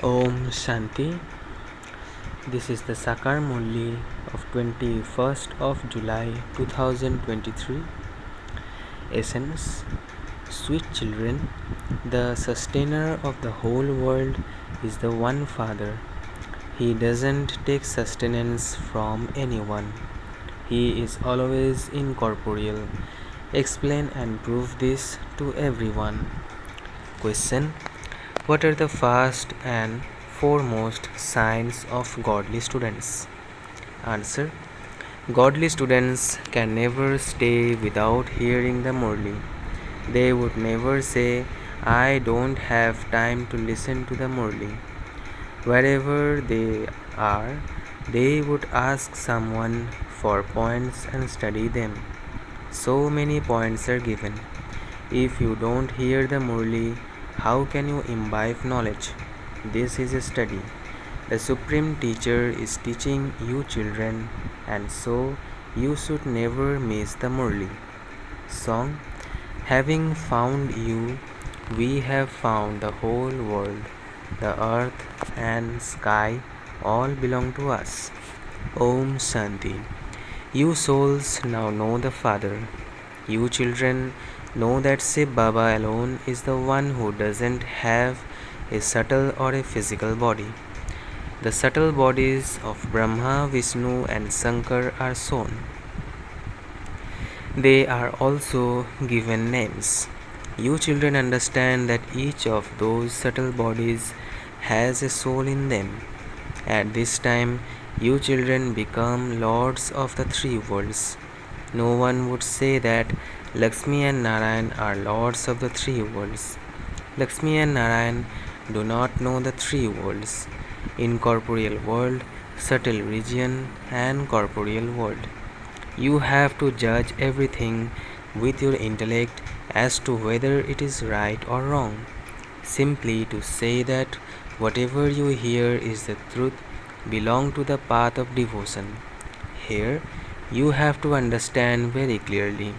Om Shanti. This is the Sakar Murli of 21st of July 2023. Essence. Sweet children, the sustainer of the whole world is the one Father. He doesn't take sustenance from anyone. He is always incorporeal. Explain and prove this to everyone. Question. What are the first and foremost signs of godly students? Answer. Godly students can never stay without hearing the Murli. They would never say, I don't have time to listen to the Murli. Wherever they are, they would ask someone for points and study them. So many points are given. If you don't hear the Murli, how can you imbibe knowledge? This is a study. The Supreme Teacher is teaching you children, and so you should never miss the Murli. Song. Having found you, we have found the whole world. The earth and sky all belong to us. Om Shanti. You souls now know the Father. You children know that Shiv Baba alone is the one who doesn't have a subtle or a physical body. The subtle bodies of Brahma, Vishnu, and Sakar are shown. They are also given names. You children understand that each of those subtle bodies has a soul in them. At this time, you children become lords of the three worlds. No one would say that Lakshmi and Narayan are lords of the three worlds. Lakshmi and Narayan do not know the three worlds: incorporeal world, subtle region, and corporeal world. You have to judge everything with your intellect as to whether it is right or wrong. Simply to say that whatever you hear is the truth belong to the path of devotion. Here you have to understand very clearly.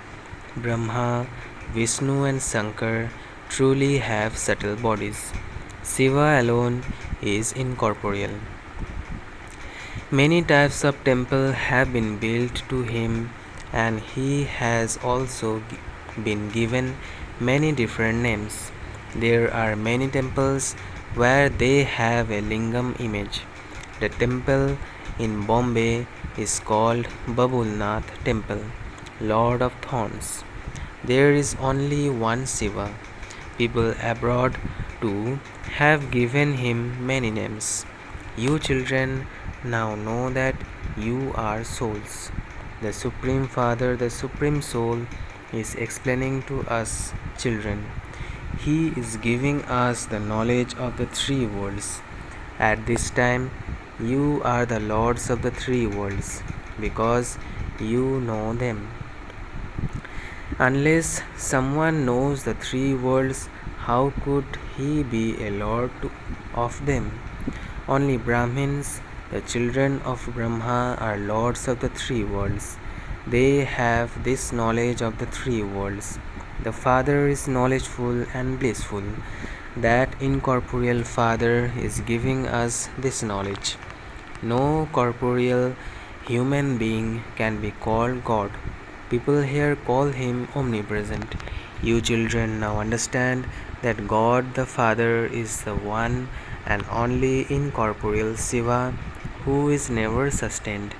Brahma, Vishnu and Sakar truly have subtle bodies. Shiva alone is incorporeal. Many types of temple have been built to him, and he has also been given many different names. There are many temples where they have a lingam image. The temple in Bombay is called Babulnath Temple, Lord of Thorns. There is only one Shiva. People abroad too have given him many names. You children now know that you are souls. The Supreme Father, the Supreme Soul, is explaining to us children. He is giving us the knowledge of the three worlds. At this time, you are the lords of the three worlds because you know them. Unless someone knows the three worlds, how could he be a lord of them? Only Brahmins, the children of Brahma, are lords of the three worlds. They have this knowledge of the three worlds. The Father is knowledgeful and blissful. That incorporeal Father is giving us this knowledge. No corporeal human being can be called God. People here call him omnipresent. You children now understand that God the Father is the one and only incorporeal Shiva who is never sustained.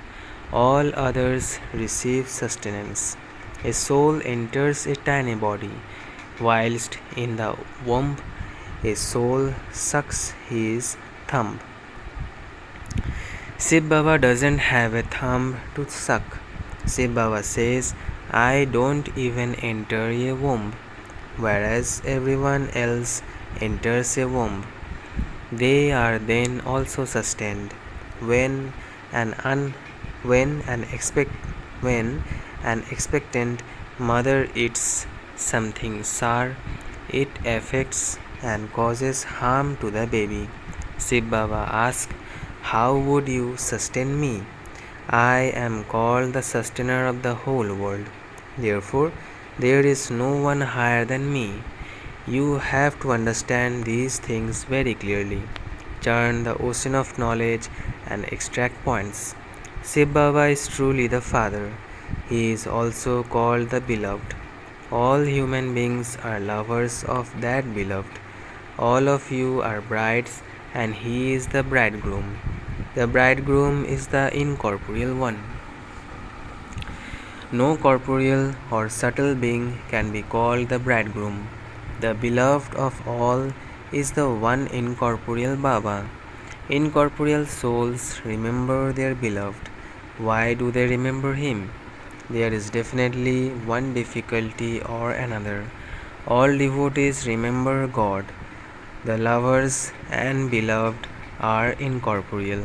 All others receive sustenance. A soul enters a tiny body, whilst in the womb a soul sucks his thumb. Shiv Baba doesn't have a thumb to suck. Shiv Baba says, I don't even enter a womb, whereas everyone else enters a womb. They are then also sustained. When an un, when an expect when an expectant mother eats something sour, it affects and causes harm to the baby. Shiv Baba asks, how would you sustain me? I am called the sustainer of the whole world. Therefore, there is no one higher than me. You have to understand these things very clearly. churn the ocean of knowledge and extract points. Shiv Baba is truly the Father. He is also called the Beloved. All human beings are lovers of that Beloved. All of you are brides, and He is the bridegroom. The bridegroom is the incorporeal one. No corporeal or subtle being can be called the bridegroom. The beloved of all is the one incorporeal Baba. Incorporeal souls remember their beloved. Why do they remember him? There is definitely one difficulty or another. All devotees remember God. The lovers and beloved are incorporeal.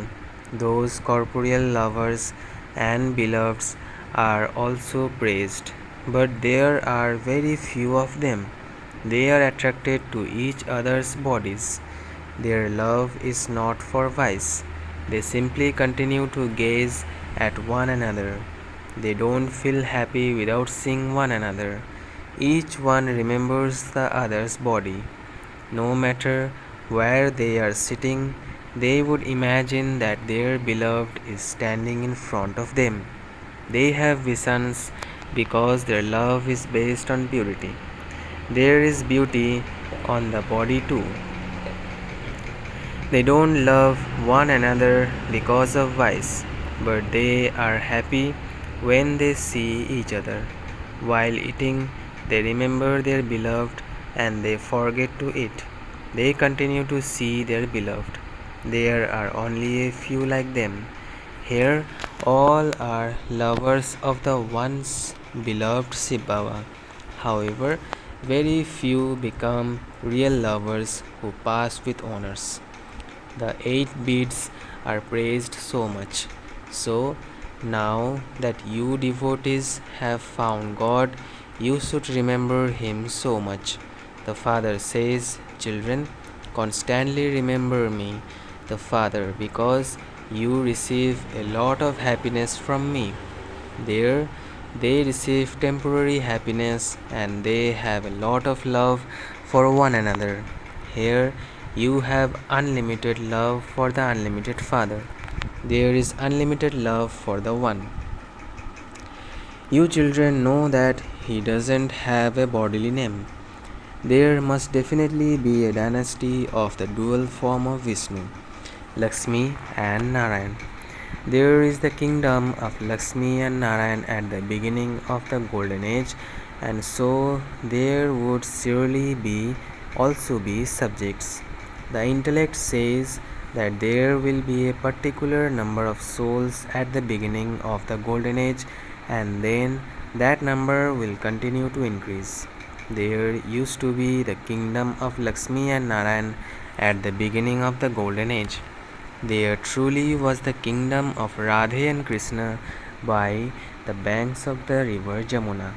Those corporeal lovers and beloveds are also praised, but there are very few of them. They are attracted to each other's bodies. Their love is not for vice. They simply continue to gaze at one another. They don't feel happy without seeing one another. Each one remembers the other's body. No matter where they are sitting, they would imagine that their beloved is standing in front of them. They have visions because their love is based on purity. There is beauty on the body too. They don't love one another because of vice, but they are happy when they see each other. While eating, they remember their beloved and they forget to eat. They continue to see their beloved. There are only a few like them. Here, all are lovers of the once beloved Shiv Baba. However, very few become real lovers who pass with honors. The 8 beads are praised so much. So, now that you devotees have found God, you should remember Him so much. The Father says, "Children, constantly remember me, the Father, because you receive a lot of happiness from me." There, they receive temporary happiness and they have a lot of love for one another. Here, you have unlimited love for the unlimited Father. There is unlimited love for the One. You children know that He doesn't have a bodily name. There must definitely be a dynasty of the dual form of Vishnu, Lakshmi and Narayan. There is the kingdom of Lakshmi and Narayan at the beginning of the golden age, and so there would surely also be subjects. The intellect says that there will be a particular number of souls at the beginning of the golden age, and then that number will continue to increase. There used to be the kingdom of Lakshmi and Narayan at the beginning of the golden age. There truly was the kingdom of Radhe and Krishna by the banks of the river Jamuna.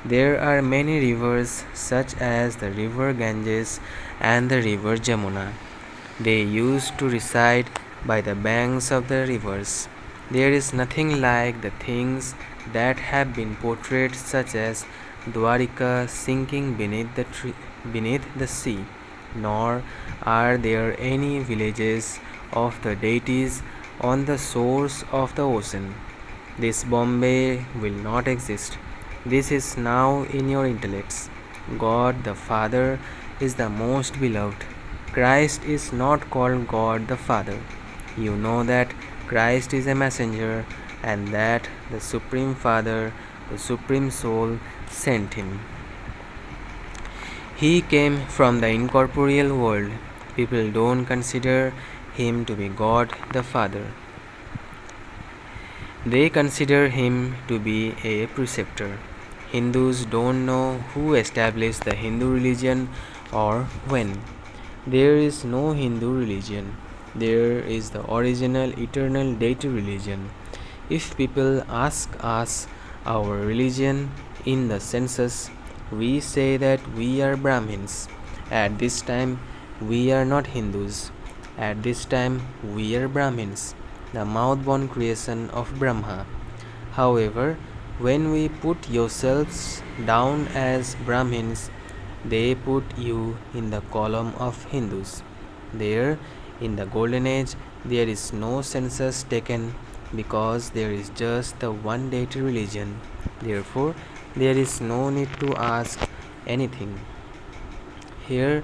There are many rivers such as the river Ganges and the river Jamuna. They used to reside by the banks of the rivers. There is nothing like the things that have been portrayed, such as Dwarika sinking beneath the sea, nor are there any villages of the deities on the shores of the ocean. This Bombay will not exist. This is now in your intellects. God the Father is the most beloved. Christ is not called God the Father. You know that Christ is a messenger and that the Supreme Father, the Supreme Soul, sent him. He came from the incorporeal world. People don't consider him to be God the Father. They consider him to be a preceptor. Hindus don't know who established the Hindu religion or when. There is no Hindu religion. There is the original eternal deity religion. If people ask us our religion in the census, we say that we are Brahmins. At this time, we are not Hindus. At this time, we are Brahmins, the mouth-born creation of Brahma. However, when we put yourselves down as Brahmins, they put you in the column of Hindus. There, In the Golden Age, there is no census taken because there is just the one deity religion. Therefore, there is no need to ask anything. Here,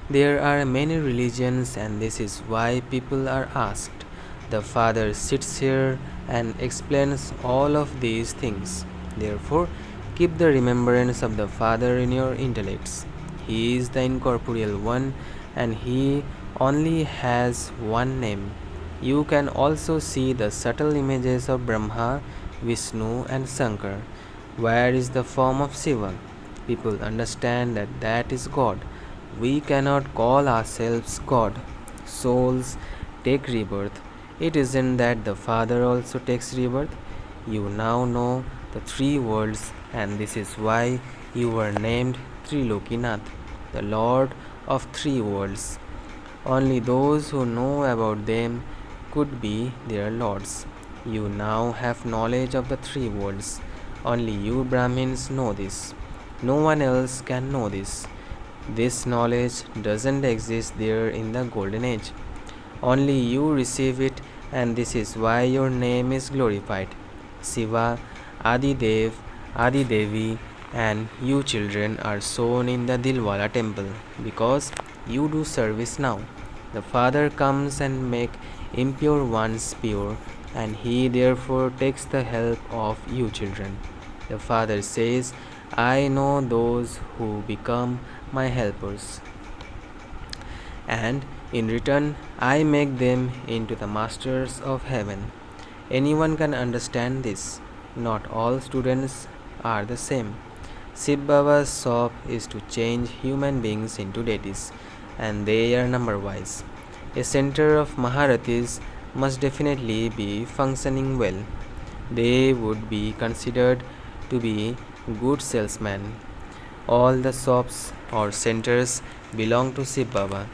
there are many religions, and this is why people are asked. The Father sits here and explains all of these things. Therefore, keep the remembrance of the Father in your intellects. He is the incorporeal one, and He only has one name. You can also see the subtle images of Brahma, Vishnu, and Sakar. Where is the form of Shiva? People understand that that is God. We cannot call ourselves God. Souls take rebirth. It isn't that the Father also takes rebirth. You now know the three worlds, and this is why you were named Trilokinath, the Lord of three worlds. Only those who know about them could be their lords. You now have knowledge of the three worlds. Only you Brahmins know this. No one else can know this. This knowledge doesn't exist there in the Golden Age. Only you receive it, and this is why your name is glorified. Shiva, Adi Dev, Adi Devi, and you children are shown in the Dilwala temple because you do service now. The Father comes and make impure ones pure, and He therefore takes the help of you children. The Father says, I know those who become my helpers, and in return I make them into the masters of heaven. Anyone can understand this. Not all students are the same. Shiv Baba's shop is to change human beings into deities, and they are number wise. A center of Maharathis must definitely be functioning well. They would be considered to be good salesmen. All the shops or centers belong to Shiv Baba.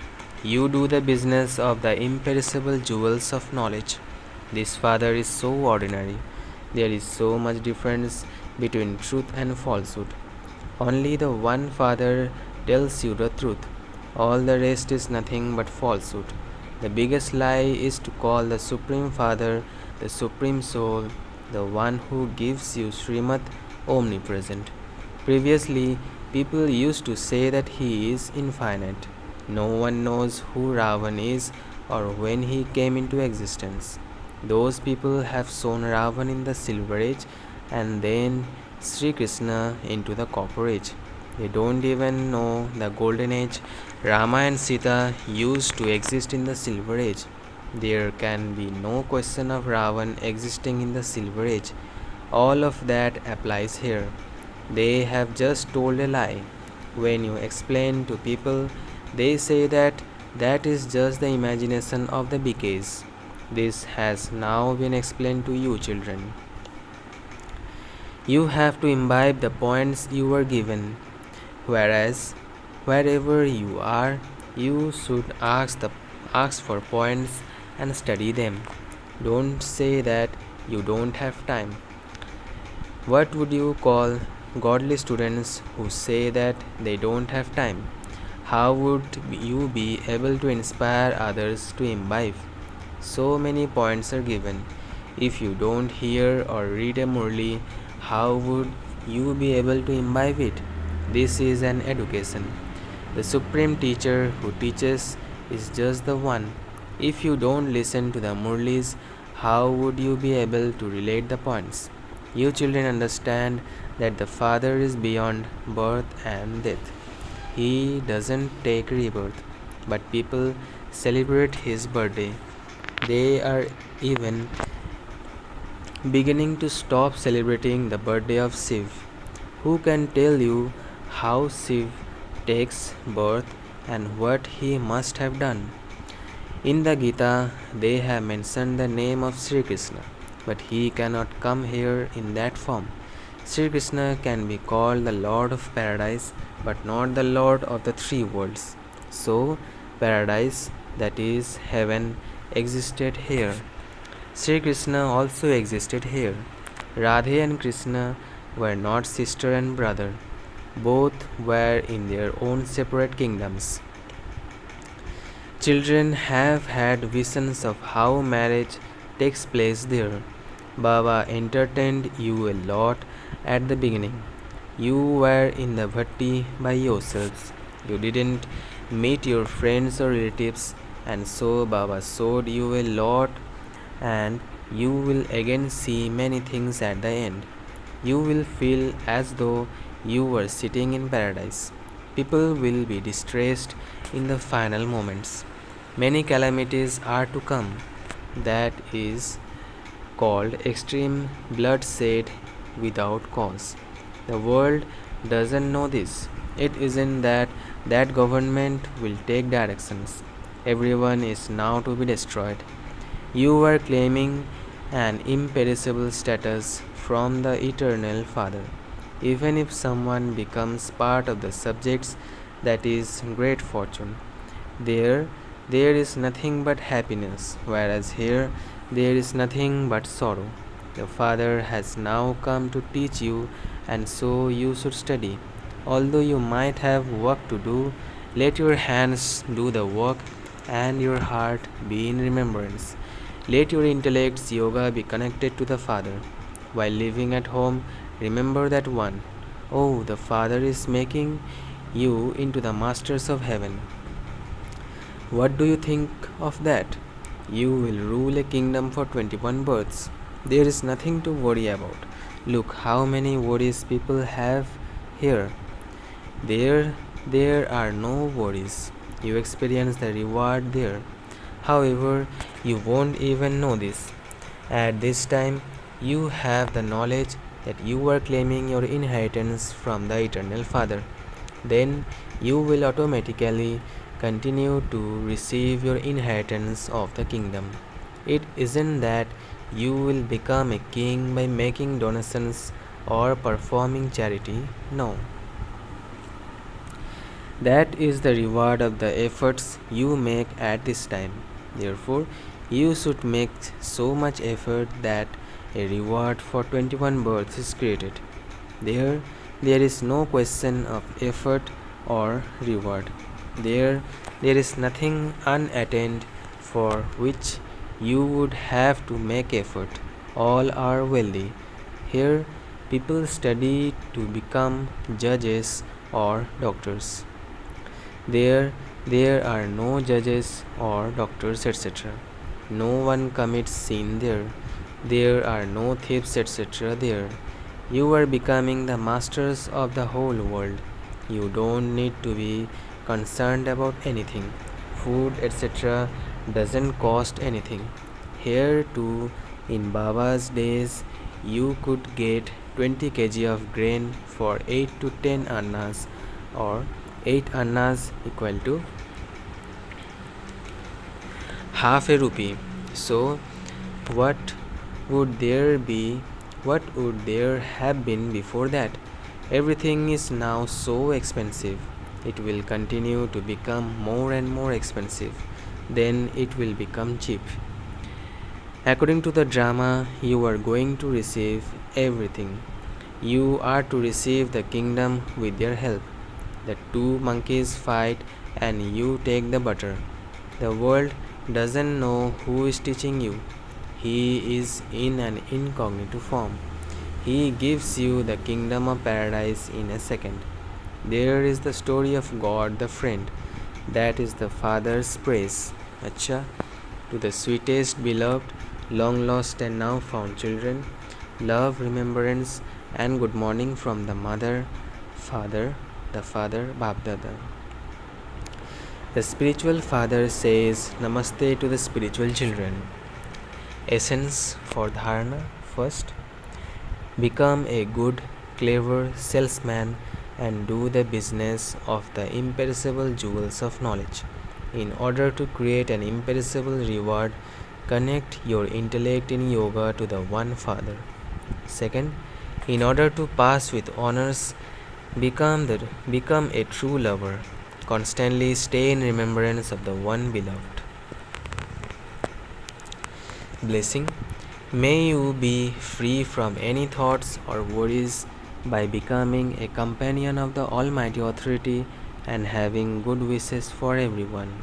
You do the business of the imperishable jewels of knowledge. This Father is so ordinary. There is so much difference between truth and falsehood. Only the one Father tells you the truth. All the rest is nothing but falsehood. The biggest lie is to call the Supreme Father the Supreme Soul, the one who gives you Srimad omnipresent. Previously, people used to say that he is infinite. No one knows who Ravan is or when he came into existence. Those people have shown Ravan in the Silver Age and then Sri Krishna into the Copper Age. They don't even know the Golden Age. Rama and Sita used to exist in the Silver Age. There can be no question of Ravan existing in the Silver Age. All of that applies here. They have just told a lie. When you explain to people, they say that that is just the imagination of the BKs. This has now been explained to you, children. You have to imbibe the points you were given, whereas wherever you are, you should ask for points and study them. Don't say that you don't have time. What would you call godly students who say that they don't have time? How would you be able to inspire others to imbibe? So many points are given. If you don't hear or read a Murli, how would you be able to imbibe it? This is an education. The supreme teacher who teaches is just the one. If you don't listen to the Murlis, how would you be able to relate the points? You children understand that the Father is beyond birth and death. He doesn't take rebirth, but people celebrate his birthday. They are even beginning to stop celebrating the birthday of Shiv. Who can tell you how Shiv takes birth and what he must have done? In the Gita, they have mentioned the name of Sri Krishna, but he cannot come here in that form. Sri Krishna can be called the Lord of Paradise, but not the Lord of the three worlds. So, paradise, that is heaven, existed here. Sri Krishna also existed here. Radhe and Krishna were not sister and brother. Both were in their own separate kingdoms. Children have had visions of how marriage takes place there. Baba entertained you a lot at the beginning. You were in the bhatti by yourselves. You didn't meet your friends or relatives, and so Baba showed you a lot, and you will again see many things at the end. You will feel as though you were sitting in paradise. People will be distressed in the final moments. Many calamities are to come. That is called extreme bloodshed without cause. The world doesn't know this. It isn't that government will take directions. Everyone is now to be destroyed. You are claiming an imperishable status from the eternal Father. Even if someone becomes part of the subjects, that is great fortune. There, there is nothing but happiness, whereas here there is nothing but sorrow. The Father has now come to teach you, and so you should study. Although you might have work to do, let your hands do the work and your heart be in remembrance. Let your intellect's yoga be connected to the Father. While living at home, remember that one. Oh, the Father is making you into the masters of heaven. What do you think of that? You will rule a kingdom for 21 births. There is nothing to worry about. Look how many worries people have here. There are no worries. You experience the reward there. However, you won't even know this. At this time, you have the knowledge that you are claiming your inheritance from the Eternal Father. Then you will automatically continue to receive your inheritance of the kingdom. It isn't that you will become a king by making donations or performing charity. No. That is the reward of the efforts you make at this time. Therefore, you should make so much effort that a reward for 21 births is created. There is no question of effort or reward. There is nothing unattained for which you would have to make effort. All are wealthy. Here, people study to become judges or doctors. There are no judges or doctors, etc. No one commits sin there. There are no thieves, etc. there. You are becoming the masters of the whole world. You don't need to be concerned about anything. Food, etc. doesn't cost anything. Here too, in Baba's days, you could get 20 kg of grain for 8 to 10 annas, or 8 annas equal to half a rupee. So, what would there be? What would there have been before that? Everything is now so expensive. It will continue to become more and more expensive. Then it will become cheap. According to the drama, you are going to receive everything. You are to receive the kingdom with their help. The two monkeys fight and you take the butter. The world doesn't know who is teaching you. He is in an incognito form. He gives you the kingdom of paradise in a second. There is the story of God the friend. That is the Father's praise. Achcha, to the sweetest, beloved, long lost and now found children, love, remembrance, and good morning from the Mother, Father, the Father, BapDada. The spiritual father says namaste to the spiritual children. Essence for dharana. First, become a good, clever salesman and do the business of the imperishable jewels of knowledge. In order to create an imperishable reward, connect your intellect in yoga to the one Father. Second, in order to pass with honors, become a true lover. Constantly stay in remembrance of the one beloved. Blessing. May you be free from any thoughts or worries by becoming a companion of the Almighty Authority and having good wishes for everyone.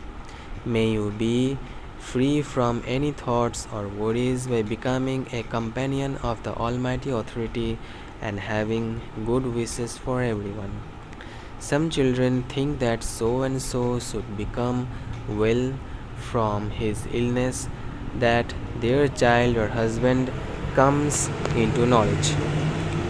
May you be free from any thoughts or worries by becoming a companion of the Almighty Authority and having good wishes for everyone. Some children think that so and so should become well from his illness, that their child or husband comes into knowledge,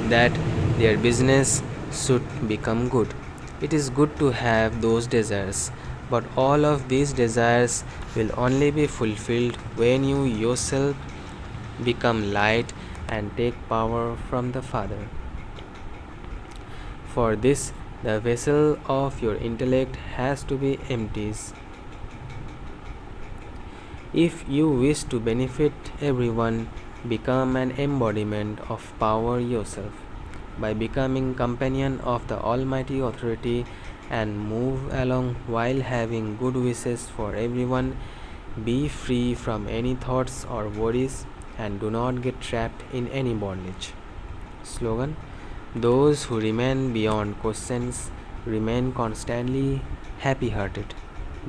that their business should become good. It is good to have those desires, but all of these desires will only be fulfilled when you yourself become light and take power from the Father. For this, the vessel of your intellect has to be empty. If you wish to benefit everyone, become an embodiment of power yourself. By becoming companion of the Almighty Authority and move along while having good wishes for everyone, be free from any thoughts or worries and do not get trapped in any bondage. Slogan: those who remain beyond questions remain constantly happy hearted.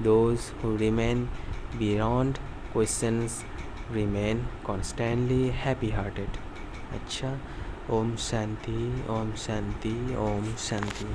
Those who remain beyond questions remain constantly happy hearted. Achcha. Om Shanti, Om Shanti, Om Shanti.